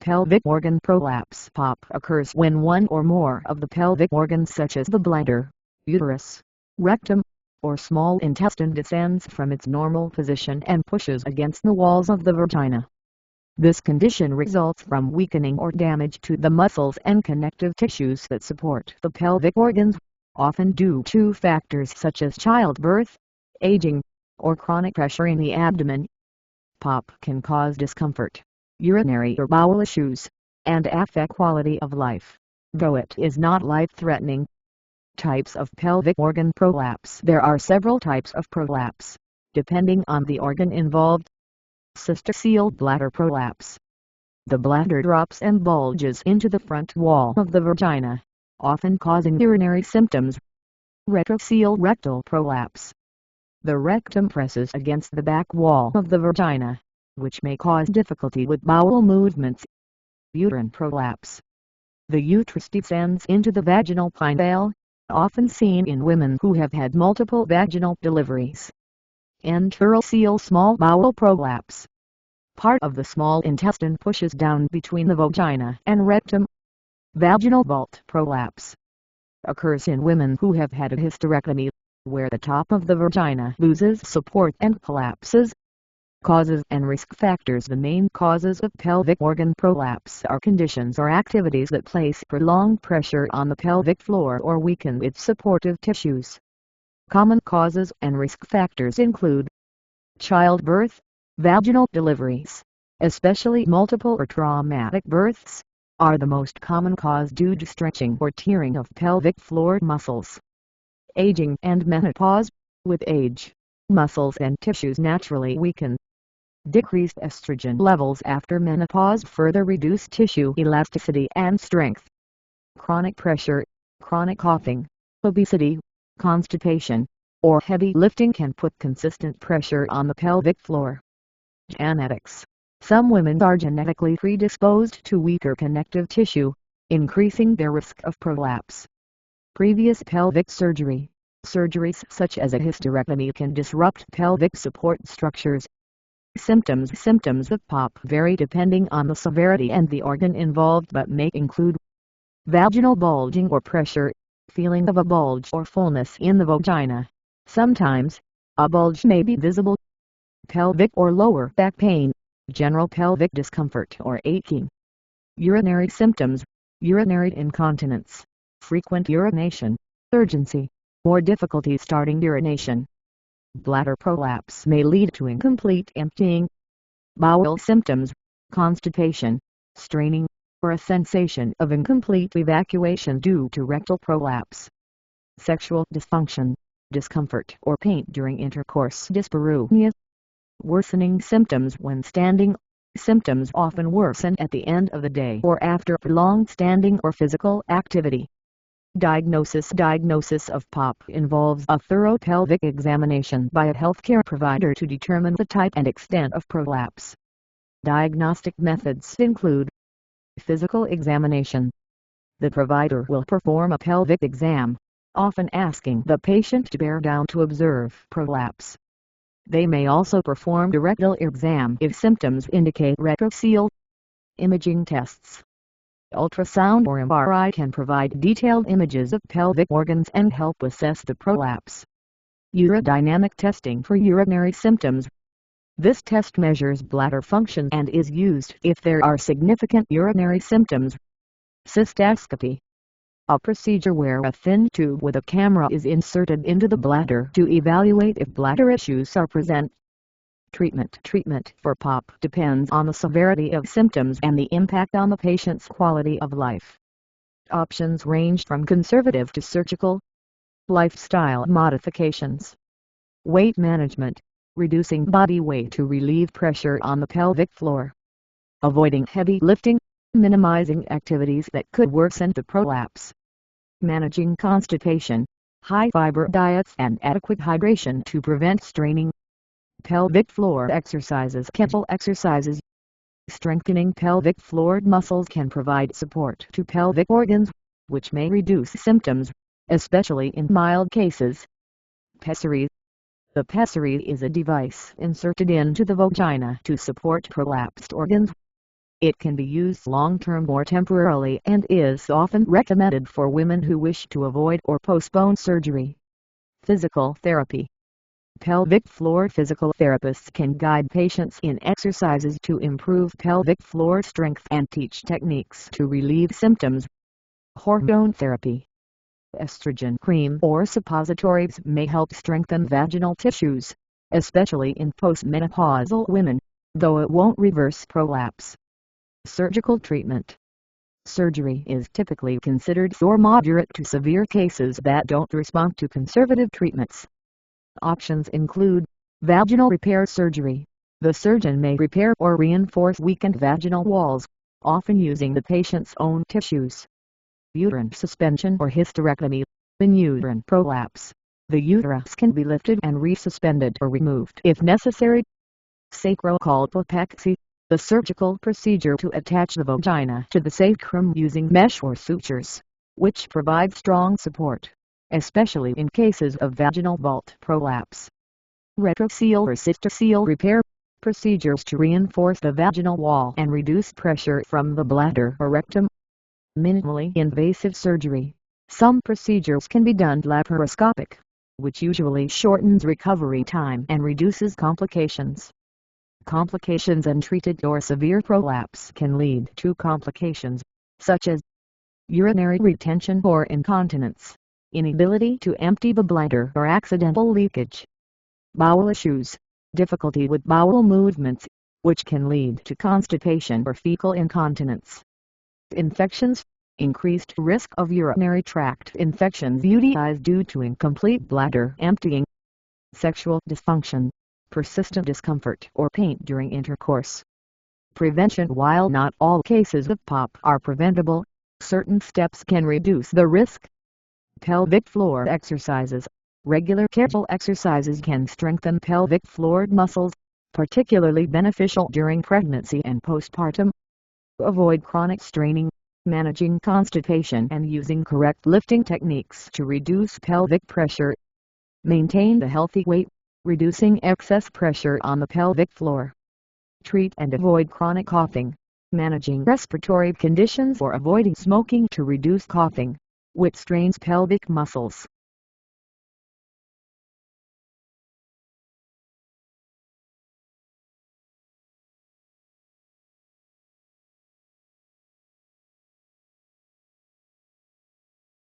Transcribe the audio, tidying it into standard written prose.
Pelvic organ prolapse (POP) occurs when one or more of the pelvic organs such as the bladder, uterus, rectum, or small intestine descends from its normal position and pushes against the walls of the vagina. This condition results from weakening or damage to the muscles and connective tissues that support the pelvic organs, often due to factors such as childbirth, aging, or chronic pressure in the abdomen. POP can cause discomfort, urinary or bowel issues, and affect quality of life, though it is not life-threatening. Types of pelvic organ prolapse. There are several types of prolapse, depending on the organ involved. Cystocele bladder prolapse. The bladder drops and bulges into the front wall of the vagina, often causing urinary symptoms. Retrocele rectal prolapse. The rectum presses against the back wall of the vagina, which may cause difficulty with bowel movements. Uterine prolapse. The uterus descends into the vaginal pineal, often seen in women who have had multiple vaginal deliveries. Enterocele small bowel prolapse. Part of the small intestine pushes down between the vagina and rectum. Vaginal vault prolapse. Occurs in women who have had a hysterectomy, where the top of the vagina loses support and collapses. Causes and risk factors. The main causes of pelvic organ prolapse are conditions or activities that place prolonged pressure on the pelvic floor or weaken its supportive tissues. Common causes and risk factors include childbirth, vaginal deliveries, especially multiple or traumatic births, are the most common cause due to stretching or tearing of pelvic floor muscles. Aging and menopause. With age, muscles and tissues naturally weaken. Decreased estrogen levels after menopause further reduce tissue elasticity and strength. Chronic pressure, chronic coughing, obesity, constipation, or heavy lifting can put consistent pressure on the pelvic floor. Genetics. Some women are genetically predisposed to weaker connective tissue, increasing their risk of prolapse. Previous pelvic surgery. Surgeries such as a hysterectomy can disrupt pelvic support structures. Symptoms. Symptoms of POP vary depending on the severity and the organ involved but may include vaginal bulging or pressure, feeling of a bulge or fullness in the vagina. Sometimes, a bulge may be visible. Pelvic or lower back pain, general pelvic discomfort or aching. Urinary symptoms. Urinary incontinence, frequent urination, urgency, or difficulty starting urination. Bladder prolapse may lead to incomplete emptying. Bowel symptoms, constipation, straining, or a sensation of incomplete evacuation due to rectal prolapse. Sexual dysfunction, discomfort or pain during intercourse. Dyspareunia. Worsening symptoms when standing. Symptoms often worsen at the end of the day or after prolonged standing or physical activity. Diagnosis. Diagnosis of POP involves a thorough pelvic examination by a healthcare provider to determine the type and extent of prolapse. Diagnostic methods include physical examination. The provider will perform a pelvic exam, often asking the patient to bear down to observe prolapse. They may also perform a rectal exam if symptoms indicate retrocele. Imaging tests. Ultrasound or MRI can provide detailed images of pelvic organs and help assess the prolapse. Urodynamic testing for urinary symptoms. This test measures bladder function and is used if there are significant urinary symptoms. Cystoscopy. A procedure where a thin tube with a camera is inserted into the bladder to evaluate if bladder issues are present. Treatment. Treatment for POP depends on the severity of symptoms and the impact on the patient's quality of life. Options range from conservative to surgical. Lifestyle modifications. Weight management, reducing body weight to relieve pressure on the pelvic floor. Avoiding heavy lifting, minimizing activities that could worsen the prolapse. Managing constipation, high-fiber diets and adequate hydration to prevent straining. Pelvic floor exercises. Kegel exercises. Strengthening pelvic floor muscles can provide support to pelvic organs, which may reduce symptoms, especially in mild cases. Pessary. The pessary is a device inserted into the vagina to support prolapsed organs. It can be used long-term or temporarily and is often recommended for women who wish to avoid or postpone surgery. Physical therapy. Pelvic floor physical therapists can guide patients in exercises to improve pelvic floor strength and teach techniques to relieve symptoms. Hormone therapy. Estrogen cream or suppositories may help strengthen vaginal tissues, especially in postmenopausal women, though it won't reverse prolapse. Surgical treatment. Surgery is typically considered for moderate to severe cases that don't respond to conservative treatments. Options include vaginal repair surgery. The surgeon may repair or reinforce weakened vaginal walls, often using the patient's own tissues. Uterine suspension or hysterectomy. In uterine prolapse, the uterus can be lifted and resuspended or removed if necessary. Sacrocolpopexy. The surgical procedure to attach the vagina to the sacrum using mesh or sutures, which provide strong support, especially in cases of vaginal vault prolapse. Retrocele or cystocele repair. Procedures to reinforce the vaginal wall and reduce pressure from the bladder or rectum. Minimally invasive surgery. Some procedures can be done laparoscopic, which usually shortens recovery time and reduces complications. Complications. Untreated or severe prolapse can lead to complications, such as urinary retention or incontinence, inability to empty the bladder or accidental leakage. Bowel issues. Difficulty with bowel movements, which can lead to constipation or fecal incontinence. Infections. Increased risk of urinary tract infections, UTIs, due to incomplete bladder emptying. Sexual dysfunction. Persistent discomfort or pain during intercourse. Prevention. While not all cases of POP are preventable, certain steps can reduce the risk. Pelvic floor exercises. Regular careful exercises can strengthen pelvic floor muscles, particularly beneficial during pregnancy and postpartum. Avoid chronic straining. Managing constipation and using correct lifting techniques to reduce pelvic pressure. Maintain a healthy weight, reducing excess pressure on the pelvic floor. Treat and avoid chronic coughing. Managing respiratory conditions or avoiding smoking to reduce coughing, which strains pelvic muscles.